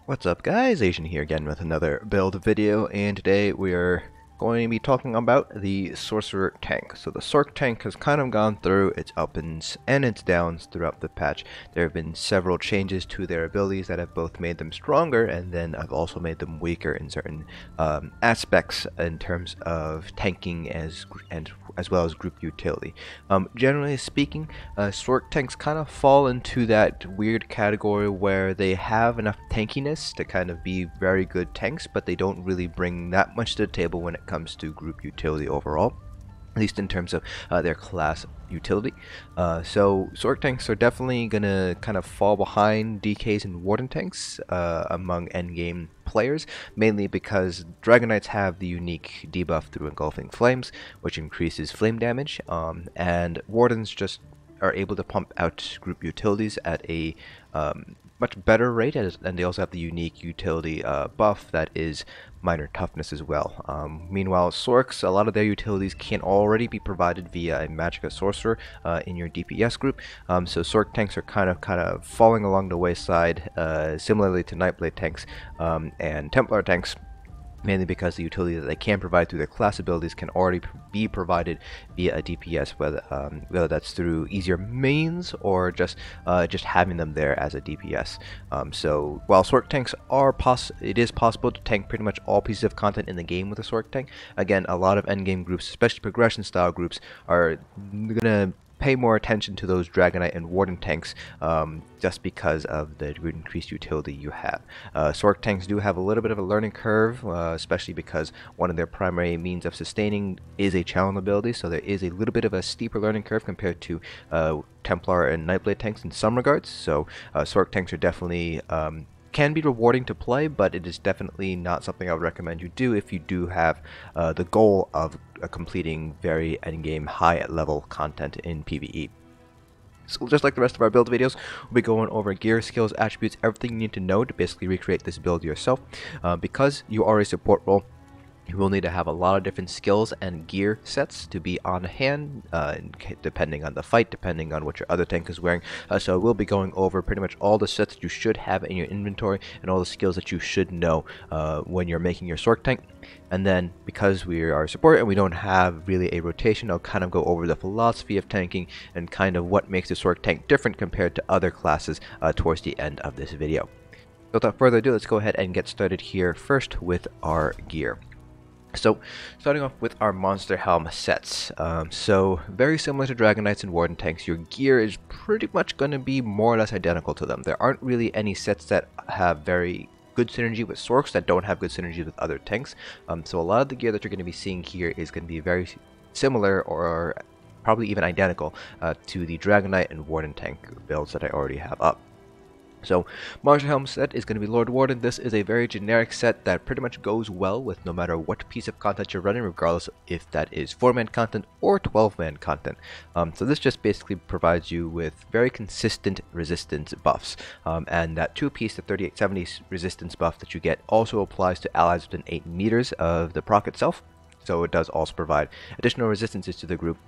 What's up guys, Asian here again with another build video, and today we are going to be talking about the Sorcerer tank. So the Sorc tank has kind of gone through its ups and its downs throughout the patch. There have been several changes to their abilities that have both made them stronger and then have also made them weaker in certain aspects in terms of tanking as well as group utility. Generally speaking, Sorc tanks kind of fall into that weird category where they have enough tankiness to kind of be very good tanks, but they don't really bring that much to the table when it comes to group utility overall, at least in terms of their class utility. So Sorc tanks are definitely gonna kind of fall behind DKs and Warden tanks among endgame players, mainly because Dragon Knights have the unique debuff through Engulfing Flames, which increases flame damage, and Wardens just are able to pump out group utilities at a much better rate, and they also have the unique utility buff that is minor toughness as well. Meanwhile, Sorcs, a lot of their utilities can already be provided via a Magicka Sorcerer in your DPS group, so Sorc tanks are kind of falling along the wayside, similarly to Nightblade tanks and Templar tanks, mainly because the utility that they can provide through their class abilities can already be provided via a DPS, whether that's through easier means or just having them there as a DPS. So while Sorc tanks are it is possible to tank pretty much all pieces of content in the game with a Sorc tank. Again, a lot of endgame groups, especially progression style groups, are gonna pay more attention to those Dragon Knight and Warden tanks just because of the increased utility you have. Sorc tanks do have a little bit of a learning curve, especially because one of their primary means of sustaining is a challenge ability, so there is a little bit of a steeper learning curve compared to Templar and Nightblade tanks in some regards. So Sorc tanks are definitely can be rewarding to play, but it is definitely not something I would recommend you do if you do have the goal of completing very endgame high level content in PvE. So just like the rest of our build videos, we'll be going over gear, skills, attributes, everything you need to know to basically recreate this build yourself. Because you are a support role, you will need to have a lot of different skills and gear sets to be on hand, depending on the fight, depending on what your other tank is wearing. So we'll be going over pretty much all the sets that you should have in your inventory and all the skills that you should know when you're making your Sorc tank. And then, because we are support and we don't have really a rotation, I'll kind of go over the philosophy of tanking and kind of what makes the Sorc tank different compared to other classes towards the end of this video. So without further ado, let's go ahead and get started here first with our gear. So, starting off with our Monster Helm sets. So, very similar to Dragon Knights and Warden tanks, your gear is pretty much going to be more or less identical to them. There aren't really any sets that have very good synergy with Sorcs that don't have good synergy with other tanks. So a lot of the gear that you're going to be seeing here is going to be very similar or probably even identical to the Dragon Knight and Warden tank builds that I already have up. So, Monster Helm set is going to be Lord Warden. This is a very generic set that pretty much goes well with no matter what piece of content you're running, regardless if that is 4-man content or 12-man content. So this just basically provides you with very consistent resistance buffs. And that 2-piece, the 3870 resistance buff that you get also applies to allies within 8 meters of the proc itself. So it does also provide additional resistances to the group.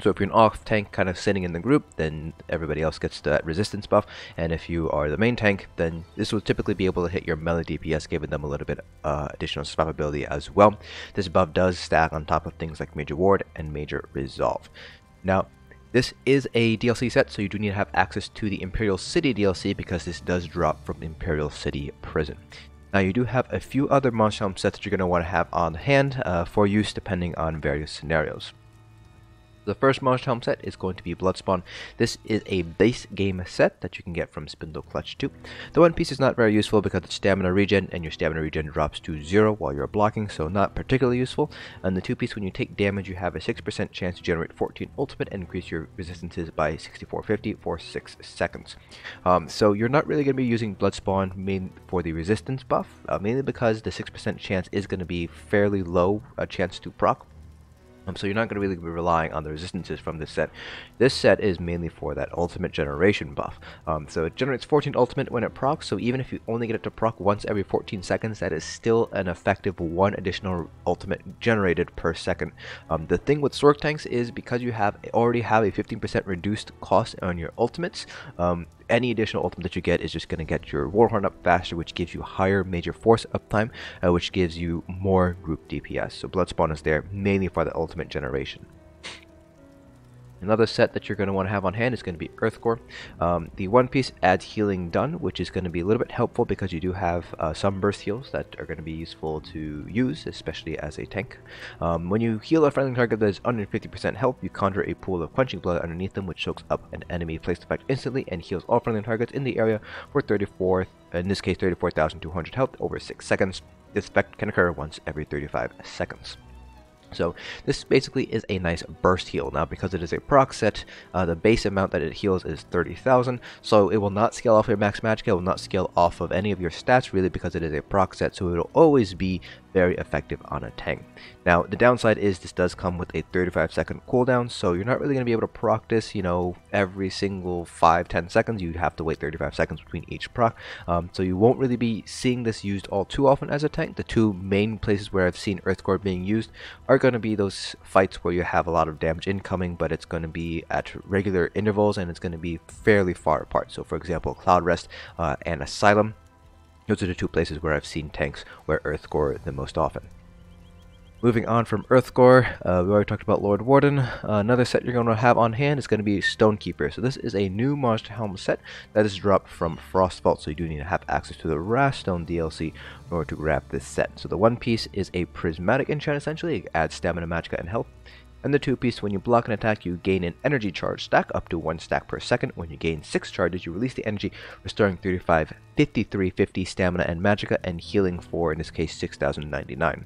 So if you're an off tank kind of sitting in the group, then everybody else gets that resistance buff, and if you are the main tank, then this will typically be able to hit your melee DPS, giving them a little bit additional swap ability as well. This buff does stack on top of things like Major Ward and Major Resolve. Now, this is a DLC set, so you do need to have access to the Imperial City DLC because this does drop from Imperial City Prison. Now, you do have a few other Monster Helm sets that you're going to want to have on hand for use depending on various scenarios. The first Monster Helm set is going to be Bloodspawn. This is a base game set that you can get from Spindle Clutch 2. The one piece is not very useful because it's stamina regen, and your stamina regen drops to 0 while you're blocking, so not particularly useful. And the 2-piece, when you take damage, you have a 6% chance to generate 14 ultimate and increase your resistances by 6450 for 6 seconds. So you're not really going to be using Bloodspawn for the resistance buff, mainly because the 6% chance is going to be fairly low a chance to proc. So you're not going to really be relying on the resistances from this set. This set is mainly for that ultimate generation buff. So it generates 14 ultimate when it procs, so even if you only get it to proc once every 14 seconds, that is still an effective 1 additional ultimate generated per second. The thing with Sorc tanks is because you already have a 15% reduced cost on your ultimates, any additional ultimate that you get is just going to get your Warhorn up faster, which gives you higher major force uptime, which gives you more group DPS. So Bloodspawn is there mainly for the ultimate generation. Another set that you're going to want to have on hand is going to be Earthcore. The one piece adds healing done, which is going to be a little bit helpful because you do have some burst heals that are going to be useful to use, especially as a tank. When you heal a friendly target that is under 50% health, you conjure a pool of quenching blood underneath them, which soaks up an enemy placed effect instantly and heals all friendly targets in the area for 34,200 health over 6 seconds. This effect can occur once every 35 seconds. So this basically is a nice burst heal. Now, because it is a proc set, the base amount that it heals is 30,000, so it will not scale off your max magicka, it will not scale off of any of your stats really, because it is a proc set, so it will always be very effective on a tank. Now, the downside is this does come with a 35-second cooldown, so you're not really going to be able to proc this, every single 5-10 seconds. You'd have to wait 35 seconds between each proc, so you won't really be seeing this used all too often as a tank. The two main places where I've seen Earthcore being used are going to be those fights where you have a lot of damage incoming, but it's going to be at regular intervals and it's going to be fairly far apart. So for example, Cloud Rest and Asylum, those are the two places where I've seen tanks wear Earthcore the most often. Moving on from Earthcore, we already talked about Lord Warden. Another set you're going to have on hand is going to be Stonekeeper. So this is a new Monster Helm set that is dropped from Frostvault, so you do need to have access to the Wrathstone DLC in order to grab this set. So the one piece is a prismatic enchant essentially, it adds stamina, magicka, and health. And the two piece, when you block an attack, you gain an energy charge stack up to 1 stack per second. When you gain 6 charges, you release the energy, restoring 35, 53, 50 stamina and magicka, and healing for, in this case, 6,099.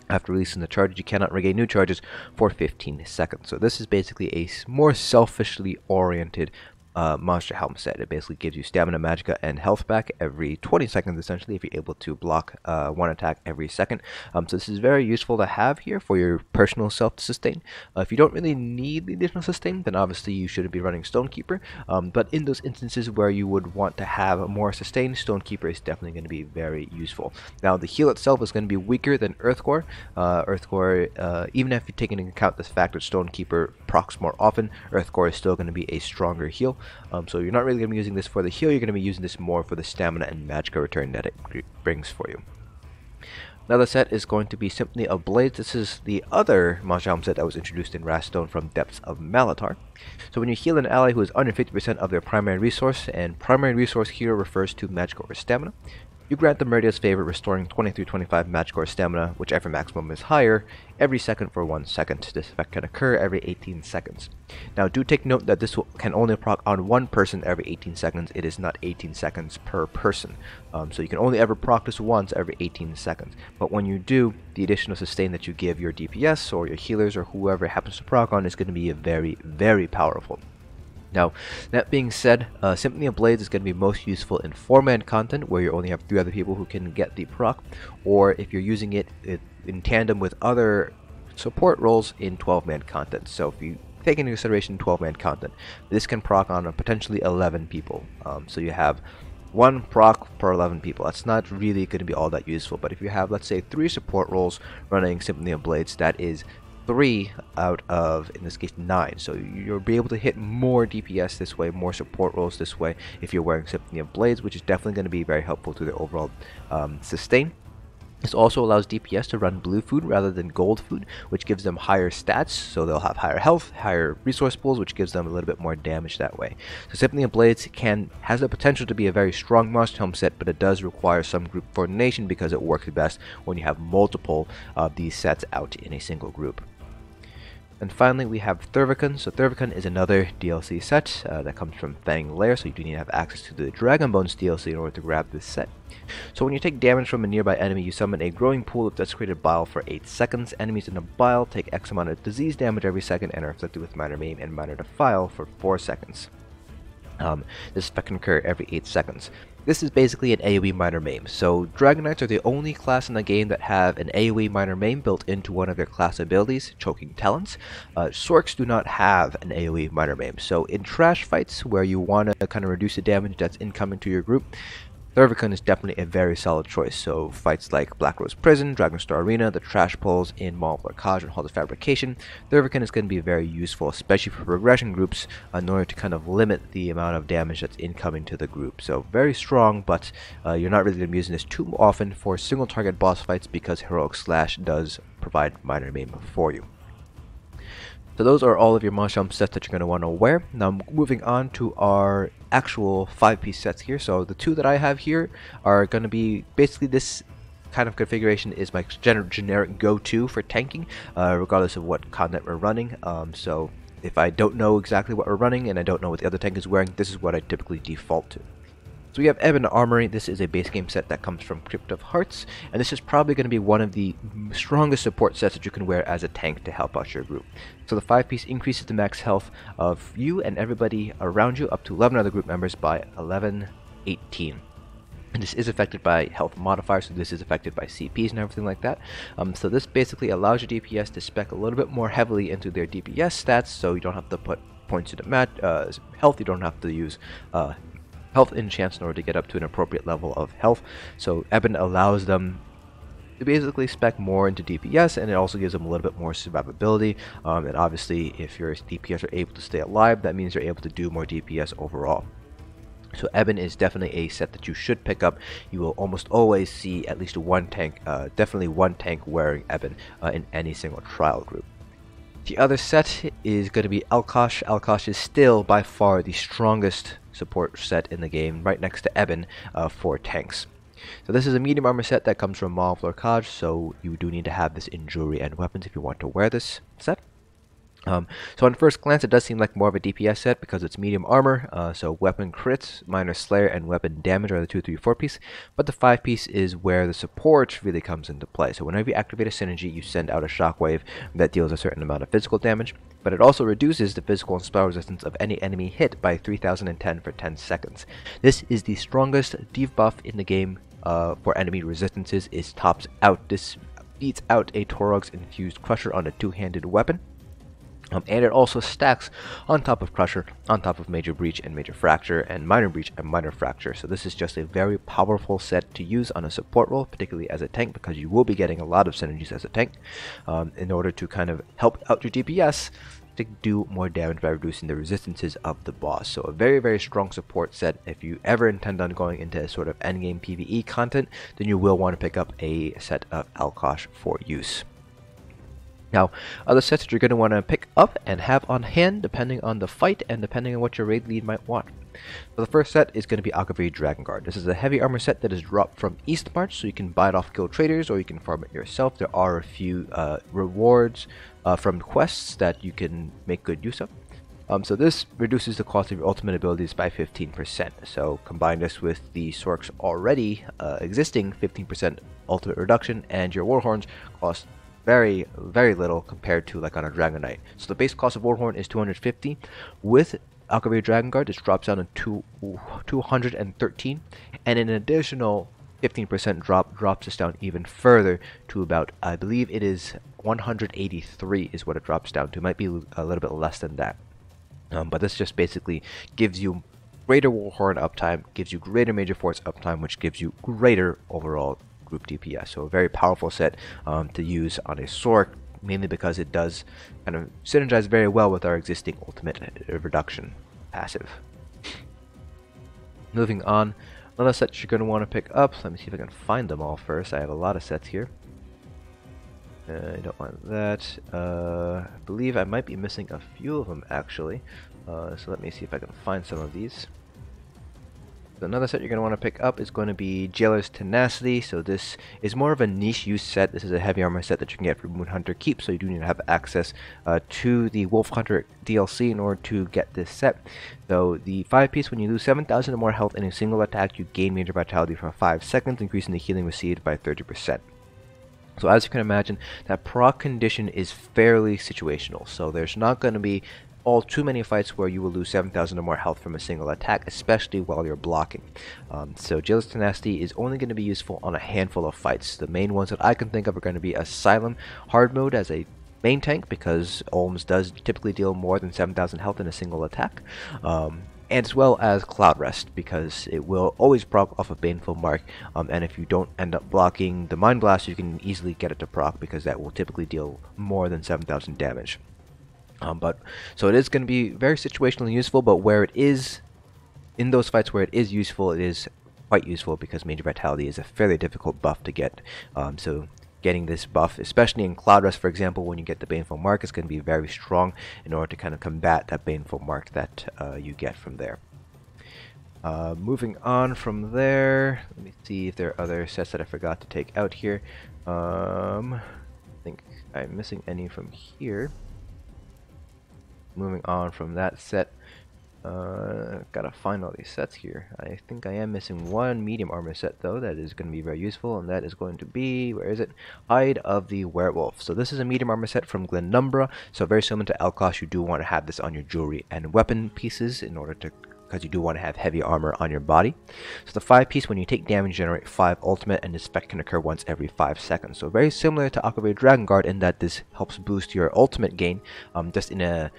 After releasing the charges, you cannot regain new charges for 15 seconds. So this is basically a more selfishly oriented Monster Helm set. It basically gives you stamina, magicka, and health back every 20 seconds essentially if you're able to block one attack every second. So this is very useful to have here for your personal self to sustain. If you don't really need the additional sustain, then obviously you shouldn't be running Stonekeeper. But in those instances where you would want to have more sustain, Stonekeeper is definitely going to be very useful. Now the heal itself is going to be weaker than Earthcore. Even if you take into account the fact that Stonekeeper procs more often, Earthcore is still going to be a stronger heal. So you're not really going to be using this for the heal, you're going to be using this more for the stamina and magicka return that it brings for you. Another set is going to be Symphony of Blades. This is the other Monster Helm set that was introduced in Wrathstone from Depths of Malatar. So when you heal an ally who is under 50% of their primary resource, and primary resource here refers to magicka or stamina, you grant them Meridia's favor, restoring 20 through 25 magicka or stamina, whichever maximum is higher, every second for 1 second. This effect can occur every 18 seconds. Now do take note that this can only proc on one person every 18 seconds. It is not 18 seconds per person. So you can only ever proc this once every 18 seconds. But when you do, the additional sustain that you give your DPS or your healers or whoever happens to proc on is going to be very, very powerful. Now, that being said, Symphony of Blades is going to be most useful in 4-man content where you only have 3 other people who can get the proc, or if you're using it in tandem with other support roles in 12-man content. So if you take into consideration 12-man content, this can proc on potentially 11 people. So you have 1 proc per 11 people. That's not really going to be all that useful, but if you have, let's say, 3 support roles running Symphony of Blades, that is 3 out of, in this case, 9. So you'll be able to hit more DPS this way, more support rolls this way if you're wearing Symphony of Blades, which is definitely going to be very helpful to the overall sustain. This also allows DPS to run blue food rather than gold food, which gives them higher stats, so they'll have higher health, higher resource pools, which gives them a little bit more damage that way. So Symphony of Blades has the potential to be a very strong Monster Helm set, but it does require some group coordination because it works best when you have multiple of these sets out in a single group. And finally, we have Thurvokun. So Thurvokun is another DLC set that comes from Fang Lair, so you do need to have access to the Dragonbones DLC in order to grab this set. So when you take damage from a nearby enemy, you summon a growing pool of desecrated bile for 8 seconds. Enemies in the bile take X amount of disease damage every second and are afflicted with minor maim and minor defile for 4 seconds. This effect can occur every 8 seconds. This is basically an AoE minor maim. So Dragon Knights are the only class in the game that have an AoE minor maim built into one of their class abilities, Choking Talons. Sorcs do not have an AoE minor maim. So in trash fights where you want to kind of reduce the damage that's incoming to your group, Thurvokun is definitely a very solid choice. So fights like Black Rose Prison, Dragonstar Arena, the Trash Pulls in Maw of Blockade, and Halls of Fabrication, Thurvokun is going to be very useful, especially for progression groups, in order to kind of limit the amount of damage that's incoming to the group. So very strong, but you're not really going to be using this too often for single target boss fights because Heroic Slash does provide minor maim for you. So those are all of your Masham sets that you're going to want to wear. Now moving on to our actual 5-piece sets here. So the two that I have here are going to be basically this kind of configuration is my generic go-to for tanking, regardless of what content we're running. So if I don't know exactly what we're running and I don't know what the other tank is wearing, this is what I typically default to. So we have Ebon Armory. This is a base game set that comes from Crypt of Hearts, and this is probably going to be one of the strongest support sets that you can wear as a tank to help out your group. So the 5-piece increases the max health of you and everybody around you up to 11 other group members by 1118. And this is affected by health modifiers, so this is affected by CPs and everything like that. So this basically allows your DPS to spec a little bit more heavily into their DPS stats, so you don't have to put points into health, you don't have to use health enchants in order to get up to an appropriate level of health. So Ebon allows them to basically spec more into DPS, and it also gives them a little bit more survivability. And obviously, if your DPS are able to stay alive, that means you're able to do more DPS overall. So Ebon is definitely a set that you should pick up. You will almost always see at least one tank, definitely one tank wearing Ebon in any single trial group. The other set is going to be Alkosh. Alkosh is still by far the strongest support set in the game, right next to Ebon for tanks. So this is a medium armor set that comes from Maw of Blockade, so you do need to have this in jewelry and weapons if you want to wear this set. So on first glance, it does seem like more of a DPS set because it's medium armor, so weapon crits, minor slayer, and weapon damage are the 2, 3, 4 piece, but the 5 piece is where the support really comes into play. So whenever you activate a synergy, you send out a shockwave that deals a certain amount of physical damage, but it also reduces the physical and spell resistance of any enemy hit by 3010 for 10 seconds. This is the strongest debuff in the game for enemy resistances. It tops out, this beats out a Torug's Infused Crusher on a two-handed weapon. And it also stacks on top of Crusher, on top of Major Breach and Major Fracture, and Minor Breach and Minor Fracture. So this is just a very powerful set to use on a support role, particularly as a tank, because you will be getting a lot of synergies as a tank in order to kind of help out your DPS to do more damage by reducing the resistances of the boss. So a very, very strong support set. If you ever intend on going into a sort of endgame PvE content, then you will want to pick up a set of Alkosh for use. Now, other sets that you're going to want to pick up and have on hand depending on the fight and depending on what your raid lead might want. So the first set is going to be Akaviri Dragonguard. This is a heavy armor set that is dropped from East March, so you can buy it off guild traders or you can farm it yourself. There are a few rewards from quests that you can make good use of. So this reduces the cost of your ultimate abilities by 15%. So combine this with the Sork's already existing 15% ultimate reduction, and your Warhorns cost very, very little compared to like on a Dragon Knight. So the base cost of Warhorn is 250. With Akaviri Dragonguard, this drops down to 213, and an additional 15% drop drops this down even further to about, I believe it is 183 is what it drops down to. It might be a little bit less than that. But this just basically gives you greater Warhorn uptime, gives you greater Major Force uptime, which gives you greater overall group DPS. So a very powerful set to use on a Sorc, mainly because it does kind of synergize very well with our existing ultimate reduction passive. Moving on, another set you're going to want to pick up. Let me see if I can find them all first. I have a lot of sets here. I don't want that. I believe I might be missing a few of them actually. So let me see if I can find some of these. Another set you're going to want to pick up is going to be Jailer's Tenacity. So this is more of a niche use set. This is a heavy armor set that you can get from Moonhunter Keep, so you do need to have access to the Wolf Hunter DLC in order to get this set. So the 5-piece, when you lose 7,000 or more health in a single attack, you gain Major Vitality for 5 seconds, increasing the healing received by 30%. So as you can imagine, that proc condition is fairly situational. So there's not going to be too many fights where you will lose 7,000 or more health from a single attack, especially while you're blocking. So Jailer's Tenacity is only going to be useful on a handful of fights. The main ones that I can think of are going to be Asylum hard mode as a main tank, because Olms does typically deal more than 7,000 health in a single attack. and as well as Cloud Rest, because it will always proc off of Baneful Mark, and if you don't end up blocking the Mind Blast, you can easily get it to proc, because that will typically deal more than 7,000 damage. So it is going to be very situationally useful, but where it is, in those fights where it is useful, it is quite useful, because Major Vitality is a fairly difficult buff to get. So getting this buff, especially in Cloud Rest, for example, when you get the Baneful Mark, is going to be very strong in order to kind of combat that Baneful Mark that you get from there. Moving on from there, let me see if there are other sets that I forgot to take out here. I think I'm missing any from here. Moving on from that set, gotta find all these sets here. I think I am missing one medium armor set though that is going to be very useful, and that is going to be, where is it? Hide of the Werewolf. So this is a medium armor set from Glenumbra, so very similar to Alkosh. You do want to have this on your jewelry and weapon pieces in order to, because you do want to have heavy armor on your body. So the 5-piece, when you take damage, generate 5 ultimate, and this effect can occur once every 5 seconds. So very similar to Akaviri Dragonguard in that this helps boost your ultimate gain, just in a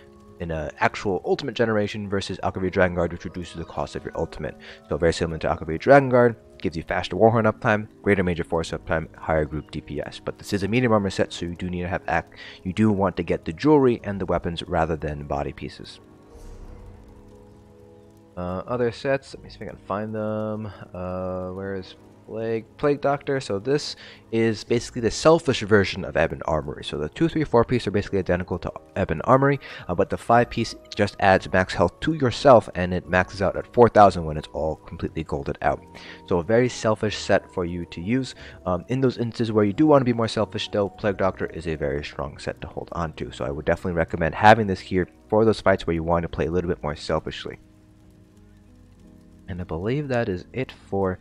actual ultimate generation, versus Akaviri Dragonguard, which reduces the cost of your ultimate. So very similar to Akaviri Dragonguard, gives you faster Warhorn uptime, greater major force uptime, higher group DPS. But this is a medium armor set, so you do need to have you do want to get the jewelry and the weapons rather than body pieces. Other sets, let me see if I can find them. Where is Plague Doctor? So this is basically the selfish version of Ebon Armory. So the 2, 3, 4-piece are basically identical to Ebon Armory, but the 5-piece just adds max health to yourself, and it maxes out at 4,000 when it's all completely golded out. So a very selfish set for you to use. In those instances where you do want to be more selfish though, Plague Doctor is a very strong set to hold on to. So I would definitely recommend having this here for those fights where you want to play a little bit more selfishly. And I believe that is it for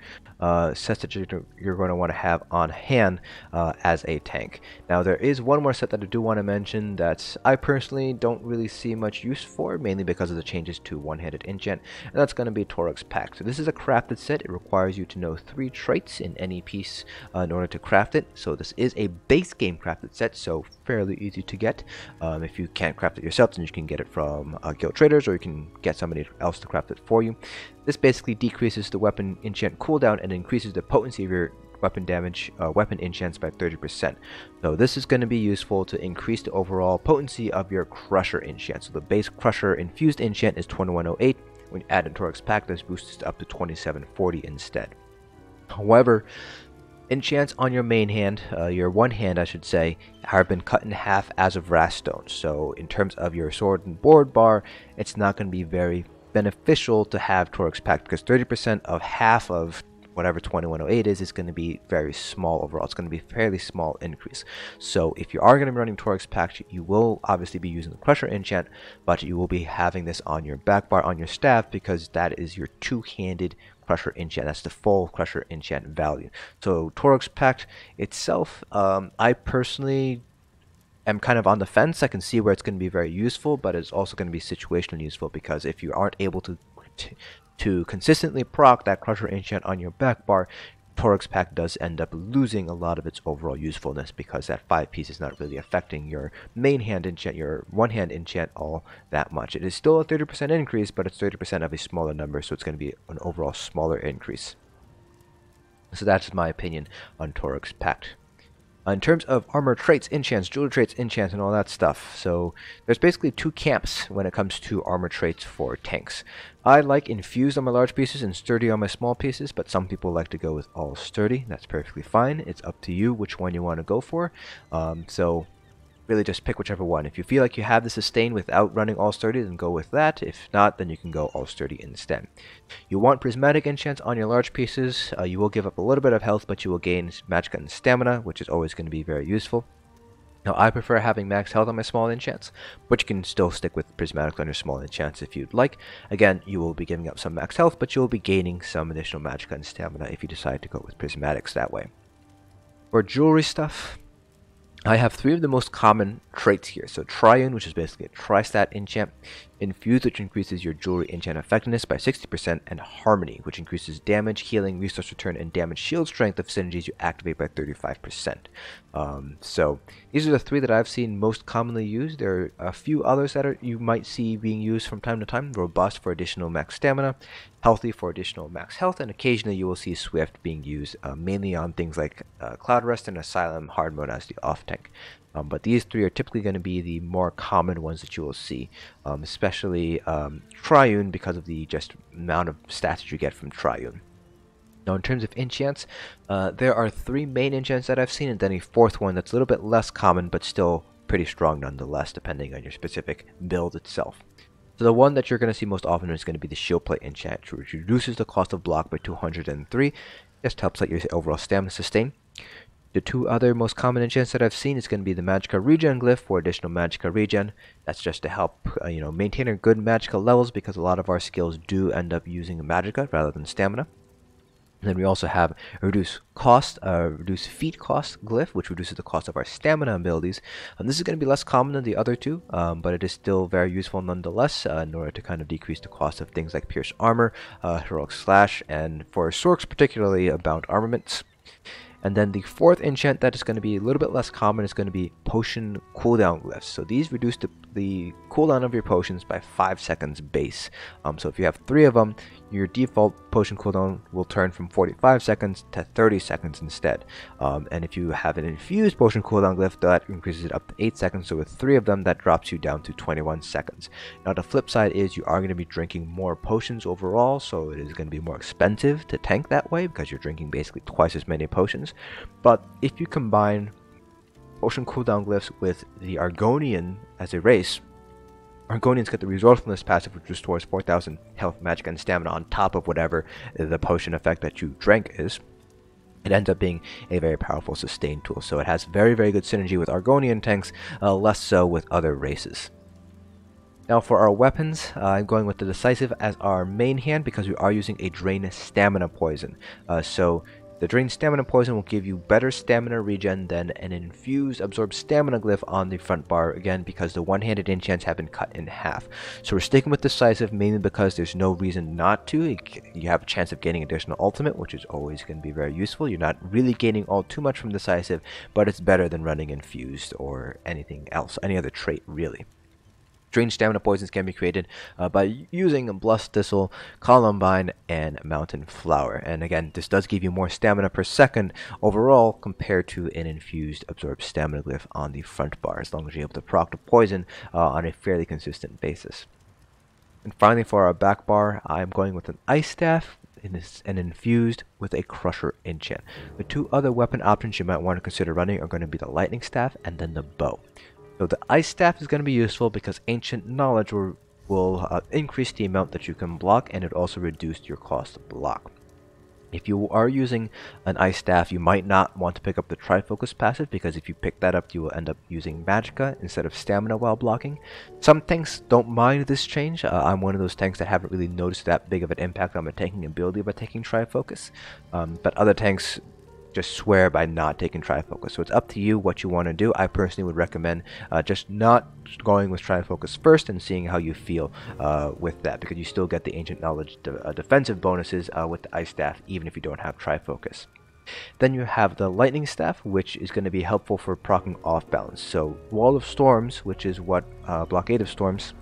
sets that you're going to want to have on hand as a tank. Now there is one more set that I do want to mention that I personally don't really see much use for, mainly because of the changes to one-handed enchant, and that's going to be Torug's Pact. So this is a crafted set. It requires you to know 3 traits in any piece in order to craft it. So this is a base game crafted set, so fairly easy to get. If you can't craft it yourself, then you can get it from guild traders, or you can get somebody else to craft it for you. This basically decreases the weapon enchant cooldown and increases the potency of your weapon damage, weapon enchants by 30%. So this is going to be useful to increase the overall potency of your Crusher enchant. So the base Crusher Infused enchant is 2108. When you add in Torug's Pact, this boosts it up to 2740 instead. However, enchants on your main hand, your one hand I should say, have been cut in half as of Wrathstone. So in terms of your sword and board bar, it's not going to be very beneficial to have Torug's Pact, because 30% of half of whatever 2108 is going to be very small overall. It's going to be a fairly small increase. So if you are going to be running Torug's Pact, you will obviously be using the Crusher enchant, but you will be having this on your backbar on your staff, because that is your two-handed Crusher enchant. That's the full Crusher enchant value. So Torug's Pact itself, I personally am kind of on the fence. I can see where it's going to be very useful, but it's also going to be situationally useful, because if you aren't able to consistently proc that Crusher enchant on your back bar, Torug's Pact does end up losing a lot of its overall usefulness, because that 5-piece is not really affecting your main hand enchant, your one hand enchant, all that much. It is still a 30% increase, but it's 30% of a smaller number, so it's going to be an overall smaller increase. So that's my opinion on Torug's Pact. In terms of armor traits, enchants, jewelry traits, enchants, and all that stuff. So there's basically 2 camps when it comes to armor traits for tanks. I like Infused on my large pieces and Sturdy on my small pieces, but some people like to go with all Sturdy. That's perfectly fine. It's up to you which one you want to go for. So really just pick whichever one. If you feel like you have the sustain without running all Sturdy, then go with that. If not, then you can go all Sturdy instead. You want prismatic enchants on your large pieces. You will give up a little bit of health, but you will gain magic and stamina, which is always going to be very useful. Now I prefer having max health on my small enchants, but you can still stick with prismatic on your small enchants if you'd like. Again, you will be giving up some max health, but you will be gaining some additional magic and stamina if you decide to go with prismatics that way. For jewelry stuff, I have 3 of the most common traits here. So Triune, which is basically a tri-stat enchant. Infused, which increases your jewelry enchant effectiveness by 60%, and Harmony, which increases damage, healing, resource return, and damage shield strength of synergies you activate by 35%. So these are the 3 that I've seen most commonly used. There are a few others that you might see being used from time to time. Robust for additional max stamina, Healthy for additional max health, and occasionally you will see Swift being used mainly on things like Cloud Rest and Asylum hard mode as the off tank. But these 3 are typically going to be the more common ones that you will see, especially Triune, because of the just amount of stats that you get from Triune. Now, in terms of enchants, there are 3 main enchants that I've seen, and then a 4th one that's a little bit less common, but still pretty strong nonetheless, depending on your specific build itself. So the one that you're going to see most often is going to be the Shield Plate enchant, which reduces the cost of block by 203, just helps let your overall stamina sustain. The 2 other most common enchants that I've seen is going to be the Magicka Regen Glyph for additional Magicka Regen. That's just to help maintain our good Magicka levels, because a lot of our skills do end up using Magicka rather than stamina. And then we also have a reduce feat cost glyph, which reduces the cost of our stamina abilities. And this is going to be less common than the other 2, but it is still very useful nonetheless in order to kind of decrease the cost of things like Pierce Armor, Heroic Slash, and for Sorks particularly, Bound Armaments. And then the 4th enchant that is going to be a little bit less common is going to be Potion Cooldown Glyphs. So these reduce the cooldown of your potions by 5 seconds base. So if you have 3 of them, your default potion cooldown will turn from 45 seconds to 30 seconds instead. And if you have an infused potion cooldown glyph, that increases it up to 8 seconds. So with 3 of them, that drops you down to 21 seconds. Now the flip side is you are going to be drinking more potions overall, so it is going to be more expensive to tank that way, because you're drinking basically twice as many potions. But if you combine potion cooldown glyphs with the Argonian as a race, Argonians get the resourcefulness passive, which restores 4,000 health, magic, and stamina on top of whatever the potion effect that you drank is. It ends up being a very powerful sustain tool, so it has very, very good synergy with Argonian tanks, less so with other races. Now for our weapons, I'm going with the Decisive as our main hand, because we are using a Drain Stamina Poison. So the Drain Stamina Poison will give you better stamina regen than an Infused Absorb Stamina Glyph on the front bar, again because the one-handed enchants have been cut in half. So we're sticking with Decisive mainly because there's no reason not to. You have a chance of gaining additional ultimate, which is always going to be very useful. You're not really gaining all too much from Decisive, but it's better than running Infused or anything else, any other trait really. Drain Stamina Poisons can be created by using Blust Thistle, Columbine, and Mountain Flower. And again, this does give you more stamina per second overall compared to an Infused Absorb Stamina Glyph on the front bar, as long as you're able to proc the poison on a fairly consistent basis. And finally, for our back bar, I'm going with an Ice Staff and Infused with a Crusher enchant. The 2 other weapon options you might want to consider running are going to be the Lightning Staff and then the Bow. So the Ice Staff is going to be useful because Ancient Knowledge will increase the amount that you can block, and it also reduces your cost to block. If you are using an Ice Staff, you might not want to pick up the Trifocus passive, because if you pick that up, you will end up using Magicka instead of Stamina while blocking. Some tanks don't mind this change. I'm one of those tanks that haven't really noticed that big of an impact on my tanking ability by taking Trifocus, but other tanks just swear by not taking Trifocus. So it's up to you what you want to do. I personally would recommend just not going with Trifocus first and seeing how you feel with that, because you still get the Ancient Knowledge defensive bonuses with the Ice Staff, even if you don't have Trifocus. Then you have the Lightning Staff, which is going to be helpful for proccing off balance. So Wall of Storms, which is what Blockade of Storms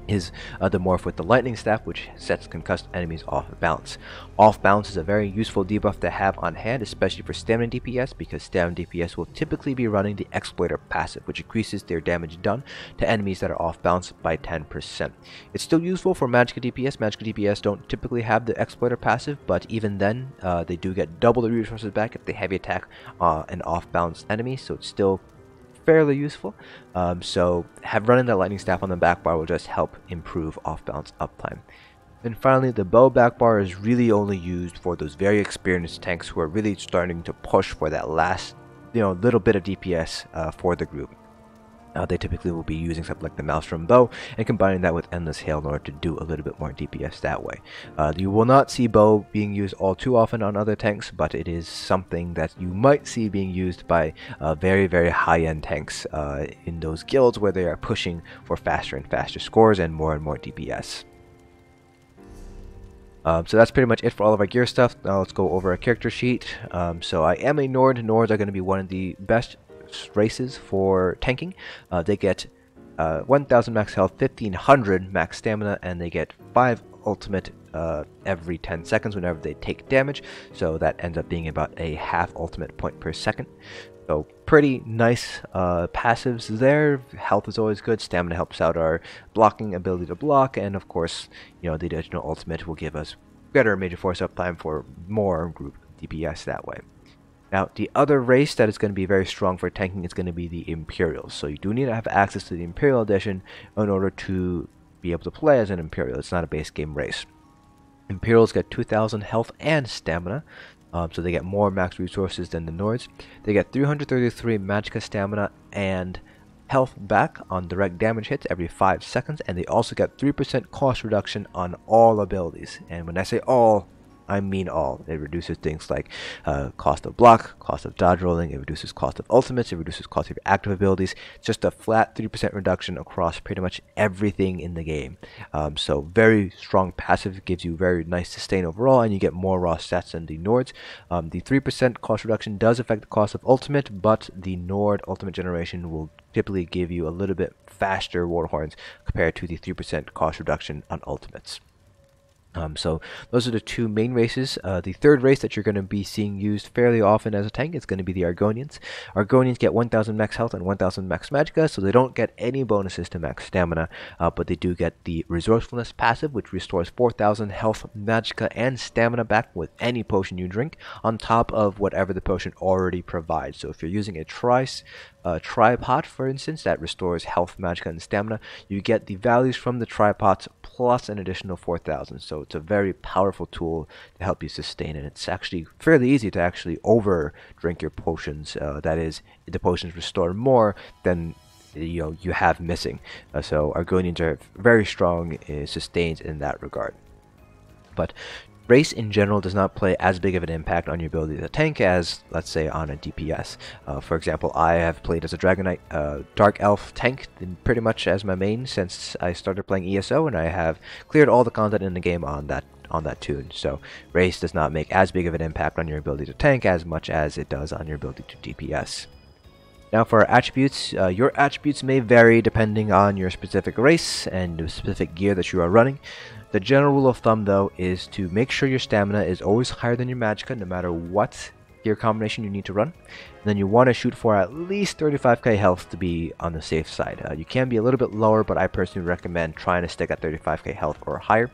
is the morph with the Lightning Staff, which sets concussed enemies off balance. Off balance is a very useful debuff to have on hand, especially for stamina DPS, because stamina DPS will typically be running the Exploiter passive, which increases their damage done to enemies that are off balance by 10%. It's still useful for Magicka DPS. Magicka DPS don't typically have the Exploiter passive, but even then they do get double the resources back if they heavy attack an off balance enemy, so it's still fairly useful. So running the Lightning Staff on the back bar will just help improve off balance uptime. And finally, the Bow back bar is really only used for those very experienced tanks who are really starting to push for that last little bit of DPS for the group. They typically will be using something like the Maelstrom Bow and combining that with Endless Hail in order to do a little bit more DPS that way. You will not see Bow being used all too often on other tanks, but it is something that you might see being used by very, very high-end tanks in those guilds where they are pushing for faster and faster scores and more DPS. So that's pretty much it for all of our gear stuff. Now let's go over a character sheet. So I am a Nord. Nords are going to be one of the best races for tanking. They get 1000 max health, 1500 max stamina, and they get 5 ultimate every 10 seconds whenever they take damage. So that ends up being about a half ultimate point per second. So pretty nice passives there. Health is always good. Stamina helps out our blocking ability to block, and of course, the additional ultimate will give us better major force uptime for more group DPS that way. Now, the other race that is going to be very strong for tanking is going to be the Imperials. So you do need to have access to the Imperial Edition in order to be able to play as an Imperial. It's not a base game race. Imperials get 2000 health and stamina, so they get more max resources than the Nords. They get 333 Magicka stamina and health back on direct damage hits every 5 seconds, and they also get 3% cost reduction on all abilities. And when I say all, I mean all. It reduces things like cost of block, cost of dodge rolling, it reduces cost of ultimates, it reduces cost of your active abilities. It's just a flat 3% reduction across pretty much everything in the game. So very strong passive, gives you very nice sustain overall, and you get more raw stats than the Nords. The 3% cost reduction does affect the cost of ultimate, but the Nord ultimate generation will typically give you a little bit faster Warhorns compared to the 3% cost reduction on ultimates. So those are the two main races. The third race that you're going to be seeing used fairly often as a tank is going to be the Argonians. Argonians get 1000 max health and 1000 max magicka, so they don't get any bonuses to max stamina, but they do get the resourcefulness passive, which restores 4000 health, magicka, and stamina back with any potion you drink, on top of whatever the potion already provides. So if you're using a tripod, for instance, that restores health, magicka, and stamina, you get the values from the tripods plus an additional 4000. So it's a very powerful tool to help you sustain, and it's actually fairly easy to actually over drink your potions. That is, the potions restore more than you have missing. So Argonians are very strong sustains in that regard. But race in general does not play as big of an impact on your ability to tank as, let's say, on a DPS. For example, I have played as a Dragon Knight Dark Elf tank pretty much as my main since I started playing ESO, and I have cleared all the content in the game on that tune. So race does not make as big of an impact on your ability to tank as much as it does on your ability to DPS. Now for our attributes, your attributes may vary depending on your specific race and the specific gear that you are running. The general rule of thumb, though, is to make sure your stamina is always higher than your magicka, no matter what gear combination you need to run. And then you want to shoot for at least 35k health to be on the safe side. You can be a little bit lower, but I personally recommend trying to stick at 35k health or higher.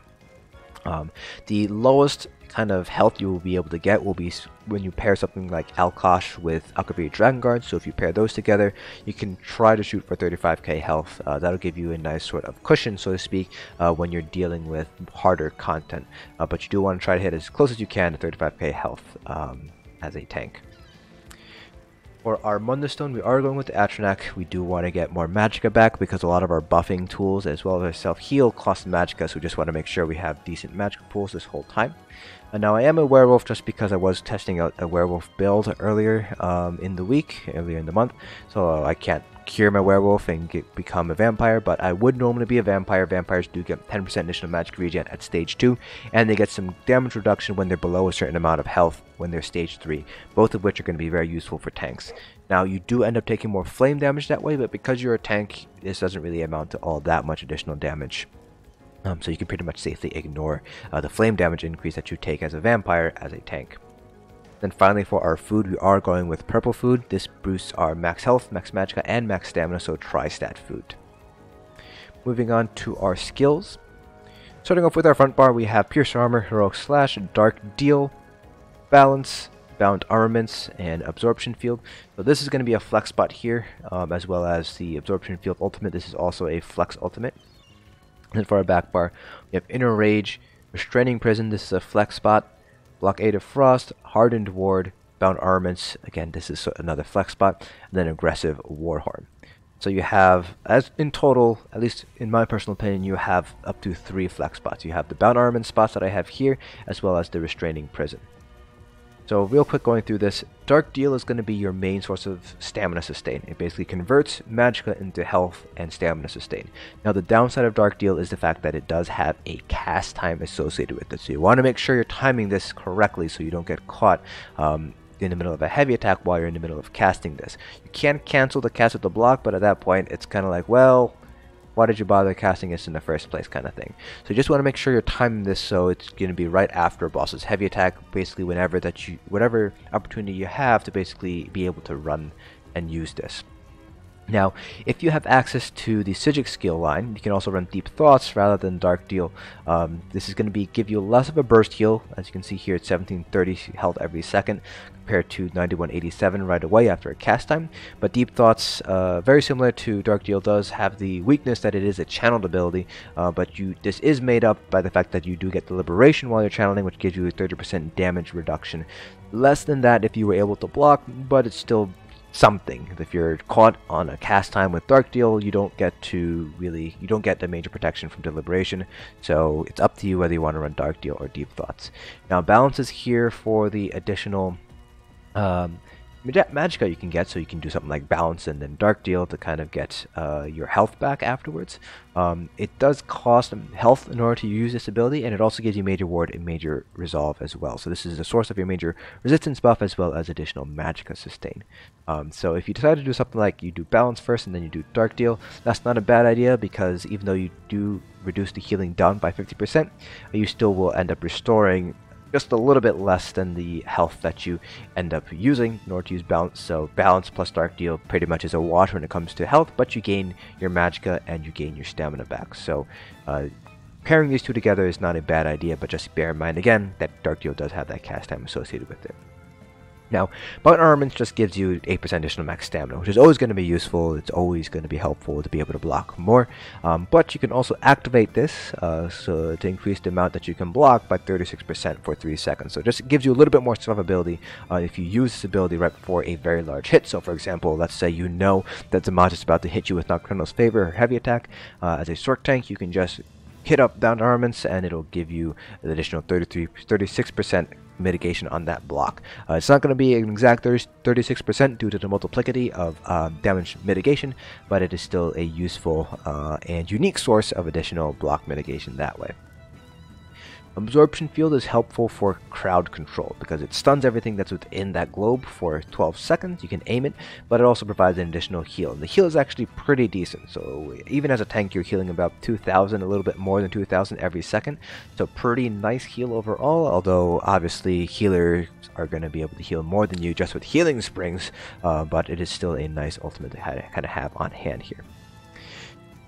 The lowest kind of health you will be able to get will be when you pair something like Alkosh with Akaviri Dragonguard. So if you pair those together, you can try to shoot for 35k health. That'll give you a nice sort of cushion, so to speak, when you're dealing with harder content. But you do want to try to hit as close as you can to 35k health as a tank. For our Mundustone, we are going with the Atronach. We do want to get more magicka back because a lot of our buffing tools as well as our self-heal cost magicka, so we just want to make sure we have decent magicka pools this whole time. And now I am a werewolf just because I was testing out a werewolf build earlier in the month, so I can't cure my werewolf and become a vampire, but I would normally be a vampire. Vampires do get 10% additional magic regen at stage 2, and they get some damage reduction when they're below a certain amount of health when they're stage 3, both of which are going to be very useful for tanks. Now you do end up taking more flame damage that way, but because you're a tank, this doesn't really amount to all that much additional damage. So you can pretty much safely ignore the flame damage increase that you take as a vampire as a tank. Then finally, for our food, we are going with purple food. This boosts our max health, max magicka, and max stamina, so tri-stat food. Moving on to our skills. Starting off with our front bar, we have Pierce Armor, Heroic Slash, Dark Deal, Balance, Bound Armaments, and Absorption Field. So this is going to be a flex spot here, as well as the Absorption Field Ultimate. This is also a flex ultimate. And for our back bar, we have Inner Rage, Restraining Prison. This is a flex spot. Blockade of Frost, Hardened Ward, Bound Armaments. Again, this is another flex spot. And then Aggressive Warhorn. So you have, as in total, at least in my personal opinion, you have up to 3 flex spots. You have the bound armament spots that I have here, as well as the restraining prison. So real quick going through this, Dark Deal is going to be your main source of stamina sustain. It basically converts magicka into health and stamina sustain. Now the downside of Dark Deal is the fact that it does have a cast time associated with it. So you want to make sure you're timing this correctly so you don't get caught in the middle of a heavy attack while you're in the middle of casting this. You can cancel the cast with the block, but at that point it's kind of like, well, why did you bother casting this in the first place kind of thing. So you just want to make sure you're timing this so it's going to be right after a boss's heavy attack, basically whatever opportunity you have to basically be able to run and use this. Now, if you have access to the Psijic skill line, you can also run Deep Thoughts rather than Dark Deal. This is going to give you less of a burst heal. As you can see here, it's 1730 health every second compared to 9187 right away after a cast time. But Deep Thoughts, very similar to Dark Deal, does have the weakness that it is a channeled ability, but this is made up by the fact that you do get the Liberation while you're channeling, which gives you a 30% damage reduction. Less than that if you were able to block, but it's still something. If you're caught on a cast time with Dark Deal, you don't get the major protection from Deliberation, so it's up to you whether you want to run Dark Deal or Deep Thoughts. Now balance is here for the additional magicka you can get, so you can do something like balance and then Dark Deal to kind of get your health back afterwards. It does cost health in order to use this ability, and it also gives you Major Ward and Major Resolve as well. So this is the source of your major resistance buff as well as additional magicka sustain. So if you decide to do something like you do balance first and then you do Dark Deal, that's not a bad idea, because even though you do reduce the healing down by 50%, you still will end up restoring just a little bit less than the health that you end up using in order to use balance. So balance plus Dark Deal pretty much is a wash when it comes to health, but you gain your magicka and you gain your stamina back. So pairing these two together is not a bad idea, but just bear in mind again that Dark Deal does have that cast time associated with it. Now, Bound Armament just gives you 8% additional max stamina, which is always going to be useful. It's always going to be helpful to be able to block more. But you can also activate this so to increase the amount that you can block by 36% for 3 seconds. So it just gives you a little bit more survivability if you use this ability right before a very large hit. So for example, let's say you know that the mod is about to hit you with Nocturnal's Favor or Heavy Attack. As a Sorc tank, you can just hit up Bound Armaments and it'll give you an additional 36% mitigation on that block. It's not going to be an exact 36% due to the multiplicity of damage mitigation, but it is still a useful and unique source of additional block mitigation that way. Absorption field is helpful for crowd control because it stuns everything that's within that globe for 12 seconds. You can aim it, but it also provides an additional heal. And the heal is actually pretty decent. So even as a tank, you're healing about 2,000, a little bit more than 2,000 every second. So pretty nice heal overall, although obviously healers are going to be able to heal more than you just with healing springs, but it is still a nice ultimate to kind of have on hand here.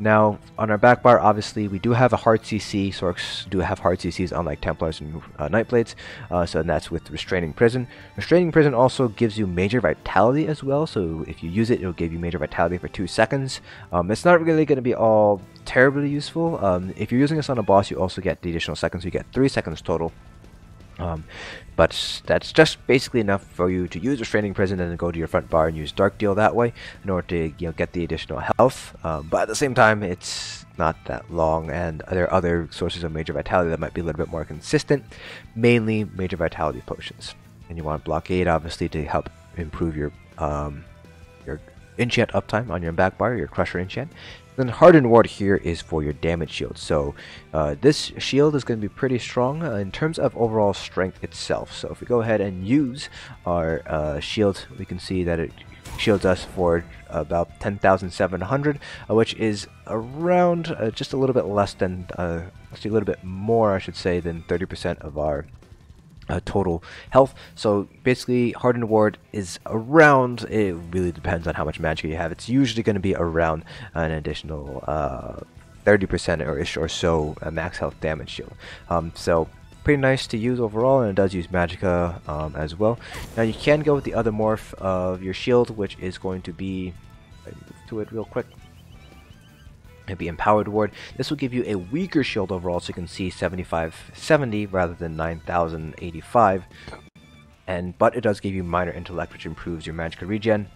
Now, on our backbar, obviously, we do have a hard CC. Sorcs do have hard CCs, unlike Templars and Nightblades, so that's with Restraining Prison. Restraining Prison also gives you Major Vitality as well, so if you use it, it'll give you Major Vitality for 2 seconds. It's not really going to be all terribly useful. If you're using this on a boss, you also get the additional seconds. You get 3 seconds total. But that's just basically enough for you to use Restraining Prison and then go to your front bar and use Dark Deal that way in order to get the additional health. But at the same time, it's not that long, and there are other sources of Major Vitality that might be a little bit more consistent, mainly Major Vitality potions. And you want Blockade, obviously, to help improve your enchant uptime on your back bar, your Crusher enchant. Then Hardened Ward here is for your damage shield. So this shield is going to be pretty strong in terms of overall strength itself. So if we go ahead and use our shield, we can see that it shields us for about 10,700, which is around just a little bit less than, actually a little bit more, I should say, than 30% of our total health. So basically Hardened Ward is around, it really depends on how much magic you have, it's usually going to be around an additional 30% or so max health damage shield. So pretty nice to use overall, and it does use magicka as well. Now you can go with the other morph of your shield, which is going to be, let me move to it real quick, it'd be Empowered Ward. This will give you a weaker shield overall, so you can see 7570 rather than 9085. But it does give you Minor Intellect, which improves your magicka regen.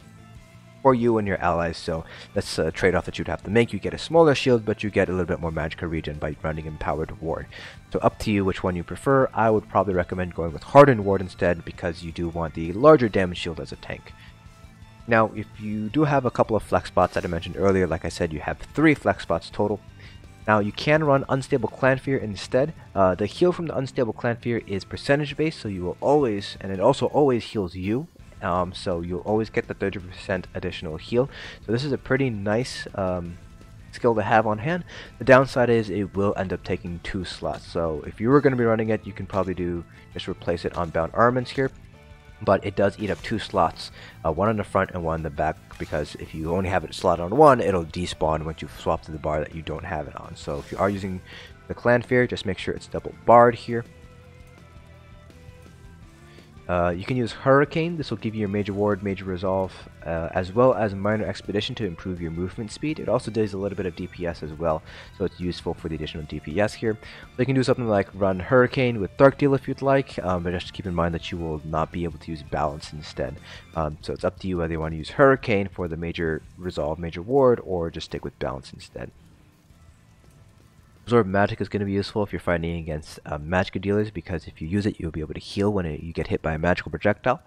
for you and your allies, so that's a trade-off that you'd have to make. You get a smaller shield, but you get a little bit more magicka regen by running Empowered Ward. So up to you which one you prefer. I would probably recommend going with Hardened Ward instead, because you do want the larger damage shield as a tank. Now, if you do have a couple of flex spots that I mentioned earlier, like I said, you have 3 flex spots total. Now, you can run Unstable Clan Fear instead. The heal from the Unstable Clan Fear is percentage based, so you will always, and it also always heals you. So you'll always get the 30% additional heal. So this is a pretty nice skill to have on hand. The downside is it will end up taking 2 slots. So if you were going to be running it, you can probably just replace it on Bound Armaments here. But it does eat up 2 slots, one on the front and one on the back, because if you only have it slotted on one, it'll despawn once you swap to the bar that you don't have it on. So if you are using the Clan Fear, just make sure it's double barred here. You can use Hurricane. This will give you your Major Ward, Major Resolve, as well as Minor Expedition to improve your movement speed. It also does a little bit of DPS as well, so it's useful for the additional DPS here. So you can do something like run Hurricane with Dark Deal if you'd like, but just keep in mind that you will not be able to use Balance instead. So it's up to you whether you want to use Hurricane for the Major Resolve, Major Ward, or just stick with Balance instead. Absorb Magic is going to be useful if you're fighting against Magicka dealers, because if you use it, you'll be able to heal when you get hit by a magical projectile.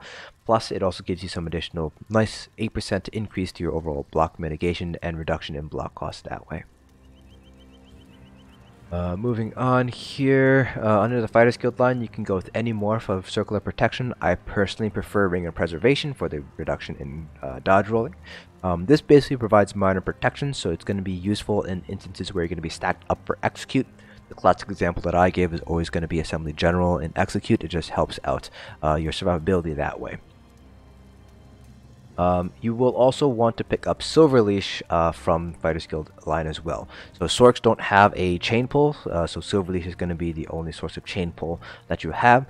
Plus, it also gives you some additional nice 8% increase to your overall block mitigation and reduction in block cost that way. Moving on here, under the Fighter's Guild line, you can go with any morph of Circular Protection. I personally prefer Ring of Preservation for the reduction in dodge rolling. This basically provides minor protection, so it's going to be useful in instances where you're going to be stacked up for Execute. The classic example that I give is always going to be Assembly General in Execute. It just helps out your survivability that way. You will also want to pick up Silver Leash from Fighters Guild line as well. So Sorcs don't have a chain pull, so Silver Leash is going to be the only source of chain pull that you have.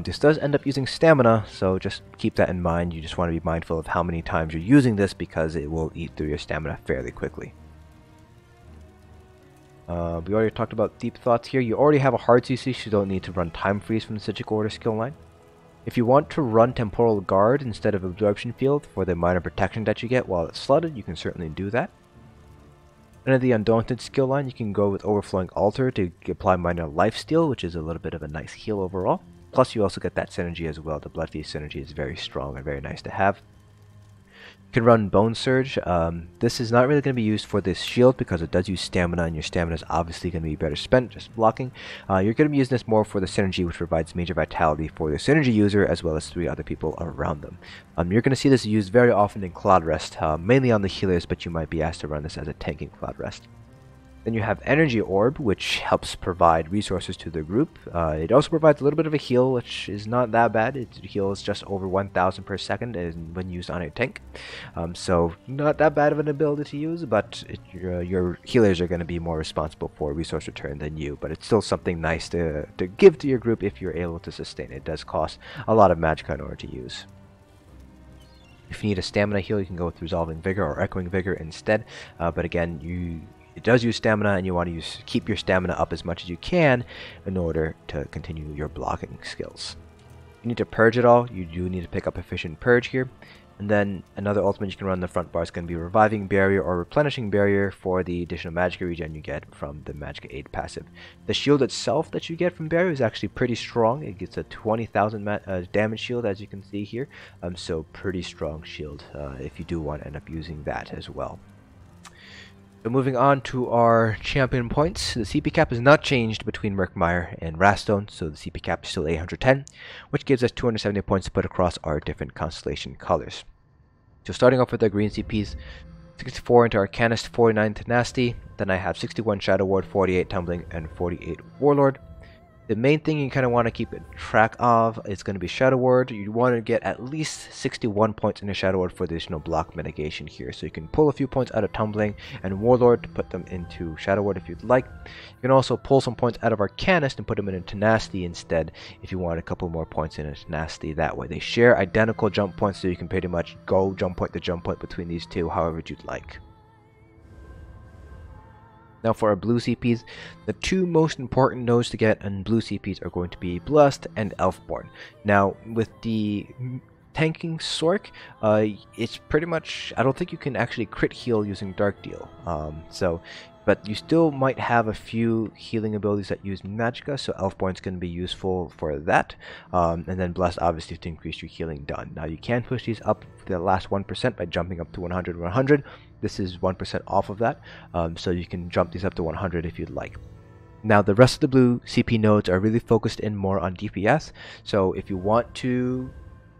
This does end up using stamina, so just keep that in mind. You just want to be mindful of how many times you're using this, because it will eat through your stamina fairly quickly. We already talked about Deep Thoughts here. You already have a hard CC, so you don't need to run Time Freeze from the Sigil Order skill line. If you want to run Temporal Guard instead of Absorption Field for the minor protection that you get while it's slotted, you can certainly do that. Under the Undaunted skill line, you can go with Overflowing Altar to apply minor lifesteal, which is a little bit of a nice heal overall. Plus, you also get that synergy as well. The Blood Feast synergy is very strong and very nice to have. You can run Bone Surge. This is not really going to be used for this shield because it does use stamina, and your stamina is obviously going to be better spent just blocking. You're going to be using this more for the synergy, which provides major vitality for the synergy user as well as 3 other people around them. You're going to see this used very often in Cloud Rest, mainly on the healers, but you might be asked to run this as a tanking Cloud Rest. Then you have Energy Orb, which helps provide resources to the group. It also provides a little bit of a heal, which is not that bad. It heals just over 1,000 per second when used on a tank. So not that bad of an ability to use, but your healers are going to be more responsible for resource return than you. But it's still something nice to give to your group if you're able to sustain it. It does cost a lot of magicka in order to use. If you need a stamina heal, you can go with Resolving Vigor or Echoing Vigor instead. But again, it does use stamina, and you want to keep your stamina up as much as you can in order to continue your blocking skills. You need to purge it all. You do need to pick up Efficient Purge here. And then another ultimate you can run in the front bar is going to be Reviving Barrier or Replenishing Barrier for the additional magicka regen you get from the Magicka Aid passive. The shield itself that you get from Barrier is actually pretty strong. It gets a 20,000 damage shield, as you can see here. So pretty strong shield if you do want to end up using that as well. So moving on to our champion points, the CP cap is not changed between Murkmire and Wrathstone, so the CP cap is still 810, which gives us 270 points to put across our different constellation colors. So starting off with the green CPs, 64 into Arcanist, 49 Tenacity, then I have 61 Shadow Ward, 48 Tumbling, and 48 Warlord. The main thing you kind of want to keep track of is going to be Shadow Ward. You want to get at least 61 points in your Shadow Ward for additional block mitigation here. So you can pull a few points out of Tumbling and Warlord to put them into Shadow Ward if you'd like. You can also pull some points out of Arcanist and put them in a Tenacity instead if you want a couple more points in a Tenacity that way. They share identical jump points, so you can pretty much go jump point to jump point between these two however you'd like. Now for our blue CPs, the 2 most important nodes to get in blue CPs are going to be Blessed and Elfborn. Now with the tanking Sork, it's pretty much, I don't think you can actually crit heal using Dark Deal. But you still might have a few healing abilities that use Magicka, so Elfborn's going to be useful for that. And then Blessed, obviously, to increase your healing done. Now, you can push these up the last 1% by jumping up to 100, 100. This is 1% off of that, so you can jump these up to 100 if you'd like. Now, the rest of the blue CP nodes are really focused in more on DPS, so if you want to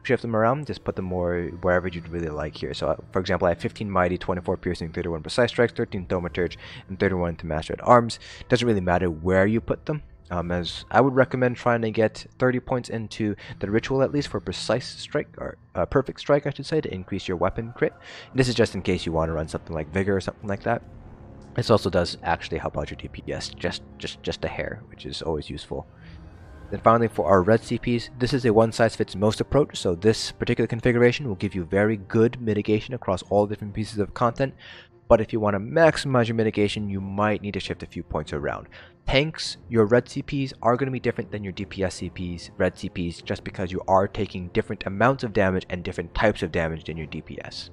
shift them around, just put them more wherever you'd really like here. So, for example, I have 15 Mighty, 24 Piercing, 31 Precise Strikes, 13 Thaumaturge, and 31 to Master at Arms. Doesn't really matter where you put them, as I would recommend trying to get 30 points into the Ritual at least for Precise Strike, or Perfect Strike, I should say, to increase your weapon crit. And this is just in case you want to run something like Vigor or something like that. This also does actually help out your DPS just a hair, which is always useful. Then finally, for our red CPs, this is a one-size-fits-most approach, so this particular configuration will give you very good mitigation across all different pieces of content, but if you want to maximize your mitigation, you might need to shift a few points around. Tanks, your red CPs are going to be different than your DPS CPs, red CPs, just because you are taking different amounts of damage and different types of damage than your DPS.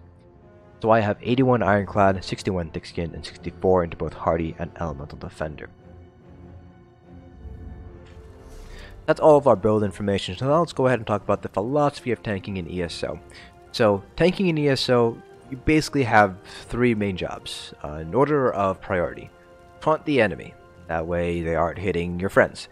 So I have 81 Ironclad, 61 Thickskin, and 64 into both Hardy and Elemental Defender. That's all of our build information, so now let's go ahead and talk about the philosophy of tanking in ESO. So, tanking in ESO, you basically have three main jobs, in order of priority. Taunt the enemy, that way they aren't hitting your friends.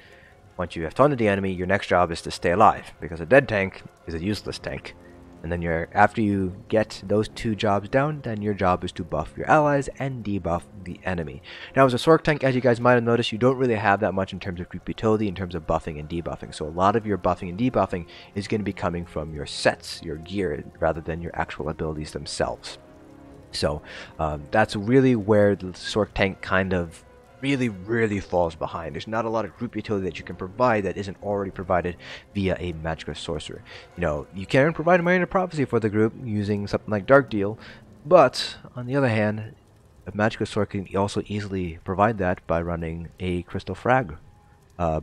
Once you have taunted the enemy, your next job is to stay alive, because a dead tank is a useless tank. And then after you get those two jobs down, then your job is to buff your allies and debuff the enemy. Now, as a Sork tank, as you guys might have noticed, you don't really have that much in terms of group utility, in terms of buffing and debuffing. So a lot of your buffing and debuffing is going to be coming from your sets, your gear, rather than your actual abilities themselves. So that's really where the Sork tank kind of really falls behind. There's not a lot of group utility that you can provide that isn't already provided via a Magicka Sorcerer. You know, you can provide a Minor Prophecy for the group using something like Dark Deal, but on the other hand, a Magicka Sorcerer can also easily provide that by running a Crystal Frag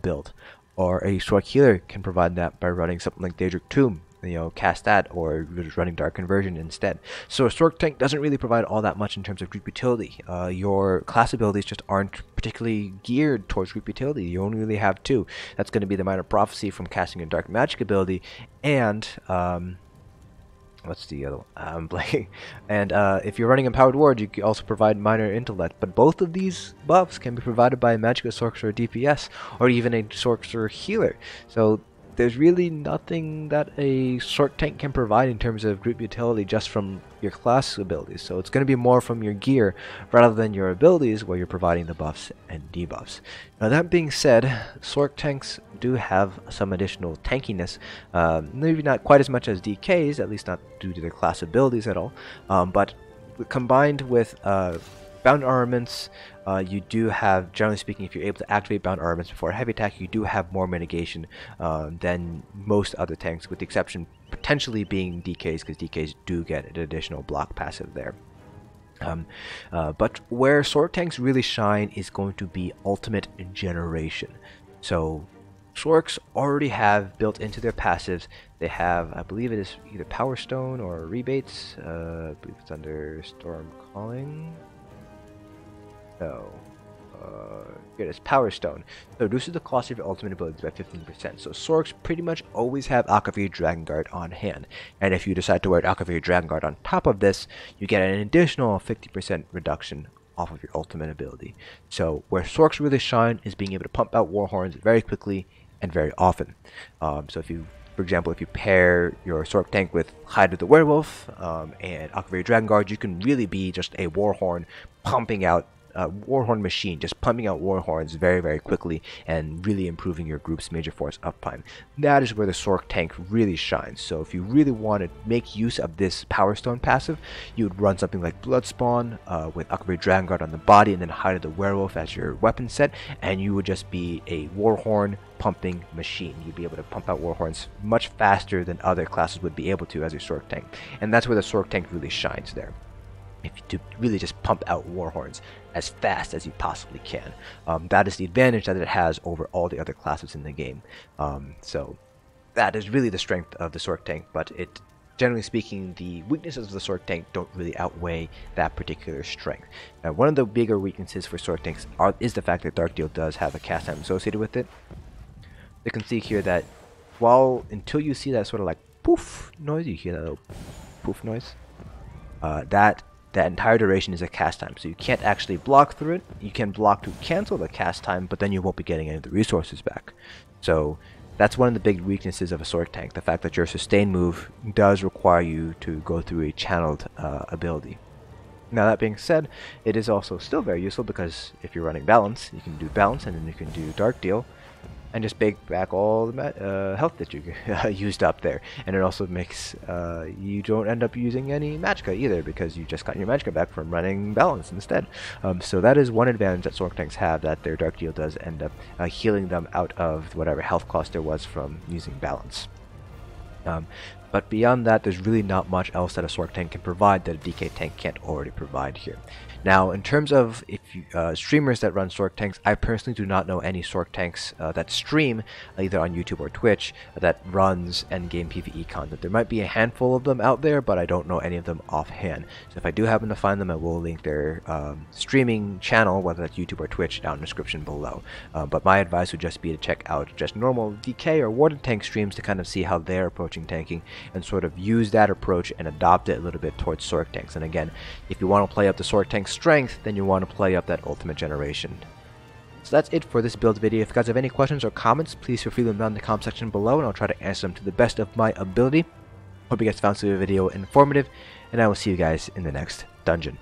build, or a Sork Healer can provide that by running something like Daedric Tomb. You know, cast that, or just running Dark Conversion instead. So a Sork tank doesn't really provide all that much in terms of group utility. Your class abilities just aren't particularly geared towards group utility. You only really have two. That's going to be the Minor Prophecy from casting a Dark Magic ability, and what's the other one? I'm blanking. And if you're running Empowered Ward, you can also provide Minor Intellect. But both of these buffs can be provided by a Magicka Sorcerer DPS, or even a Sorcerer Healer. So there's really nothing that a Sork tank can provide in terms of group utility just from your class abilities. So it's going to be more from your gear rather than your abilities, where you're providing the buffs and debuffs. Now, that being said, Sork tanks do have some additional tankiness. Maybe not quite as much as DKs, at least not due to their class abilities at all. But combined with bound armaments, you do have, generally speaking, if you're able to activate bound armaments before a heavy attack, you do have more mitigation than most other tanks, with the exception potentially being DKs, because DKs do get an additional block passive there. But where Sork tanks really shine is going to be ultimate generation. So Sorks already have built into their passives, they have, I believe it is either Power Stone or Rebates. I believe it's under Storm Calling. No. Here it is, Power Stone. So it reduces the cost of your ultimate abilities by 15%. So Sorks pretty much always have Akaviri Dragonguard on hand. And if you decide to wear Akaviri Dragonguard on top of this, you get an additional 50% reduction off of your ultimate ability. So where Sorks really shine is being able to pump out Warhorns very quickly and very often. So if you, for example, if you pair your Sork tank with Hide of the Werewolf and Akaviri Dragonguard, you can really be just a Warhorn pumping out Warhorn machine, just pumping out Warhorns very quickly and really improving your group's major force uptime. That is where the Sork tank really shines. So if you really want to make use of this Power Stone passive, you would run something like Bloodspawn with Akaviri Dragonguard on the body, and then Hide of the Werewolf as your weapon set, and you would just be a Warhorn pumping machine. You'd be able to pump out Warhorns much faster than other classes would be able to as a Sork tank, and that's where the Sork tank really shines there. If you really just pump out Warhorns as fast as you possibly can. That is the advantage that it has over all the other classes in the game. So that is really the strength of the Sork tank, but it generally speaking, the weaknesses of the Sorc tank don't really outweigh that particular strength. Now, one of the bigger weaknesses for Sorc tanks is the fact that Dark Deal does have a cast time associated with it. You can see here that until you see that sort of like poof noise, you hear that little poof noise, that entire duration is a cast time, so you can't actually block through it. You can block to cancel the cast time, but then you won't be getting any of the resources back. So that's one of the big weaknesses of a Sorc tank, the fact that your sustain move does require you to go through a channeled ability. Now, that being said, it is also still very useful, because if you're running balance, you can do balance and then you can do Dark Deal and just bake back all the health that you used up there. And it also makes you don't end up using any magicka either, because you just got your magicka back from running balance instead. So that is one advantage that Sorc tanks have, that their Dark Deal does end up healing them out of whatever health cost there was from using balance. But beyond that, there's really not much else that a Sorc tank can provide that a DK tank can't already provide here. Now, in terms of streamers that run Sorc tanks, I personally do not know any Sorc tanks that stream either on YouTube or Twitch that runs endgame PvE content. There might be a handful of them out there, but I don't know any of them offhand. So if I do happen to find them, I will link their streaming channel, whether that's YouTube or Twitch, down in the description below. But my advice would just be to check out just normal DK or Warden tank streams to kind of see how they're approaching tanking, and sort of use that approach and adopt it a little bit towards Sorc tanks. And again, if you want to play up the Sorc tank strength, then you want to play up that ultimate generation. So that's it for this build video. If you guys have any questions or comments, please feel free to leave them down in the comment section below, and I'll try to answer them to the best of my ability. Hope you guys found this video informative, and I will see you guys in the next dungeon.